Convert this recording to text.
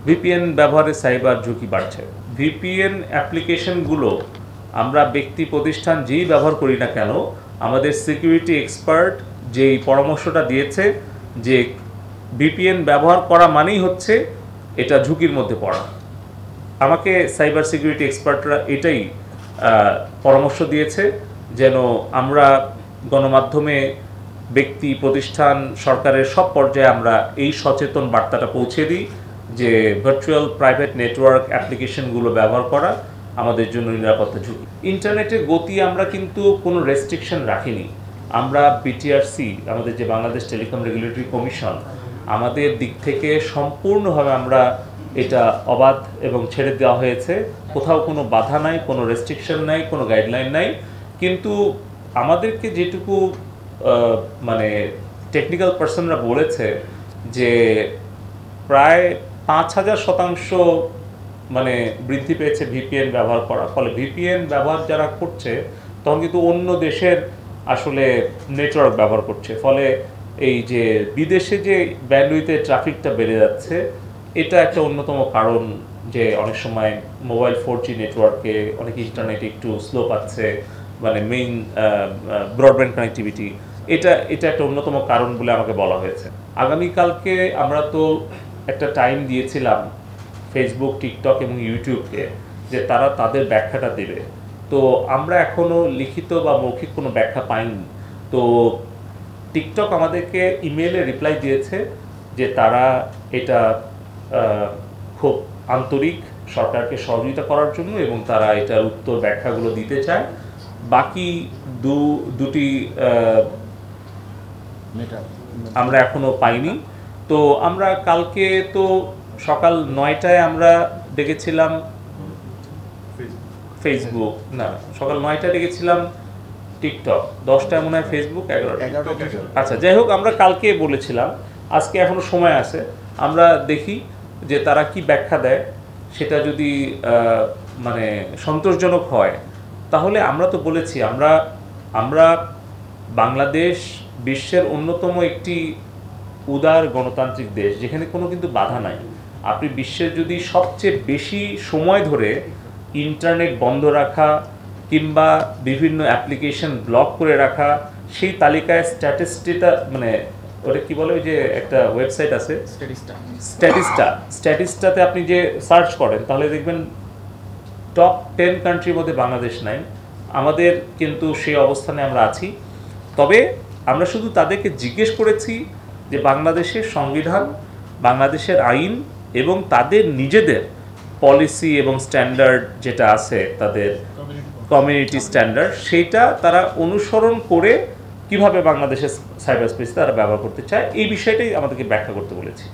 VPN ব্যবহারে cyber ঝুঁকি বাড়ছে। ভিপিএন অ্যাপ্লিকেশনগুলো আমরা ব্যক্তি প্রতিষ্ঠান যেই ব্যবহার করি না কেন, আমাদের সিকিউরিটি এক্সপার্ট যেই পরামর্শটা দিয়েছে যে ভিপিএন ব্যবহার করা মানেই হচ্ছে এটা ঝুঁকির মধ্যে পড়া। আমাকে সাইবার সিকিউরিটি এক্সপার্টরা এটাই পরামর্শ দিয়েছে যেন আমরা গণমাধ্যমে, ব্যক্তি প্রতিষ্ঠান, সরকারের সব পর্যায়ে আমরা এই সচেতন বার্তাটা পৌঁছে দিই যে ভার্চুয়াল প্রাইভেট নেটওয়ার্ক অ্যাপ্লিকেশনগুলো ব্যবহার করা আমাদের জন্য নিরাপত্তা ঝুঁকি। ইন্টারনেটের গতি আমরা কিন্তু কোনো রেস্ট্রিকশন রাখিনি। আমরা বিটিআরসি, আমাদের যে বাংলাদেশ টেলিকম রেগুলেটরি কমিশন, আমাদের দিক থেকে সম্পূর্ণভাবে আমরা এটা অবাধ এবং ছেড়ে দেওয়া হয়েছে। কোথাও কোনো বাধা নাই, কোনো রেস্ট্রিকশন নাই, কোনো গাইডলাইন নাই। কিন্তু আমাদেরকে যেটুকু মানে টেকনিক্যাল পার্সনরা বলেছে যে প্রায় ৫,০০০% মানে বৃদ্ধি পেয়েছে ভিপিএন ব্যবহার করা। ফলে ভিপিএন ব্যবহার যারা করছে তখন কিন্তু অন্য দেশের আসলে নেটওয়ার্ক ব্যবহার করছে। ফলে এই যে বিদেশে যে ব্যান্ডউইথে ট্রাফিকটা বেড়ে যাচ্ছে, এটা একটা অন্যতম কারণ যে অনেক সময় মোবাইল 4G নেটওয়ার্কে অনেক ইন্টারনেট একটু স্লো পাচ্ছে, মানে মেইন ব্রডব্যান্ড কানেক্টিভিটি, এটা একটা অন্যতম কারণ বলে আমাকে বলা হয়েছে। আগামীকালকে আমরা তো একটা টাইম দিয়েছিলাম ফেসবুক, টিকটক এবং ইউটিউবকে যে তারা তাদের ব্যাখ্যাটা দেবে। তো আমরা এখনও লিখিত বা মৌখিক কোনো ব্যাখ্যা পাইনি। তো টিকটক আমাদেরকে ইমেইলে রিপ্লাই দিয়েছে যে তারা এটা খুব আন্তরিক সরকারকে সহযোগিতা করার জন্য এবং তারা এটার উত্তর ব্যাখ্যাগুলো দিতে চায়। বাকি দুটি আমরা এখনো পাইনি। তো আমরা কালকে তো সকাল ৯টায় আমরা ডেকেছিলাম ফেসবুক, না সকাল ৯টায় ডেকেছিলাম টিকটক, 10টায় মনে হয় ফেসবুক, 11টা। আচ্ছা, যাই হোক, আমরা কালকে বলেছিলাম, আজকে এখনো সময় আছে, আমরা দেখি যে তারা কি ব্যাখ্যা দেয়। সেটা যদি মানে সন্তোষজনক হয় তাহলে আমরা তো বলেছি আমরা বাংলাদেশ বিশ্বের অন্যতম একটি উদার গণতান্ত্রিক দেশ যেখানে কোনো কিন্তু বাধা নাই। আপনি বিশ্বের যদি সবচেয়ে বেশি সময় ধরে ইন্টারনেট বন্ধ রাখা কিংবা বিভিন্ন অ্যাপ্লিকেশন ব্লক করে রাখা, সেই তালিকায় স্ট্যাটিস্টিটা মানে ওটা কি বলে, ওই যে একটা ওয়েবসাইট আছে স্ট্যাটিস্টাতে আপনি যে সার্চ করেন তাহলে দেখবেন টপ 10 কান্ট্রির মধ্যে বাংলাদেশ নাই। আমাদের কিন্তু সেই অবস্থানে আমরা আছি। তবে আমরা শুধু তাদেরকে জিজ্ঞেস করেছি যে বাংলাদেশের সংবিধান, বাংলাদেশের আইন এবং তাদের নিজেদের পলিসি এবং স্ট্যান্ডার্ড যেটা আছে, তাদের কমিউনিটি স্ট্যান্ডার্ড, সেইটা তারা অনুসরণ করে কিভাবে বাংলাদেশের সাইবার স্পেস তারা ব্যবহার করতে চায়, এই বিষয়টাই আমাদেরকে ব্যাখ্যা করতে বলেছি।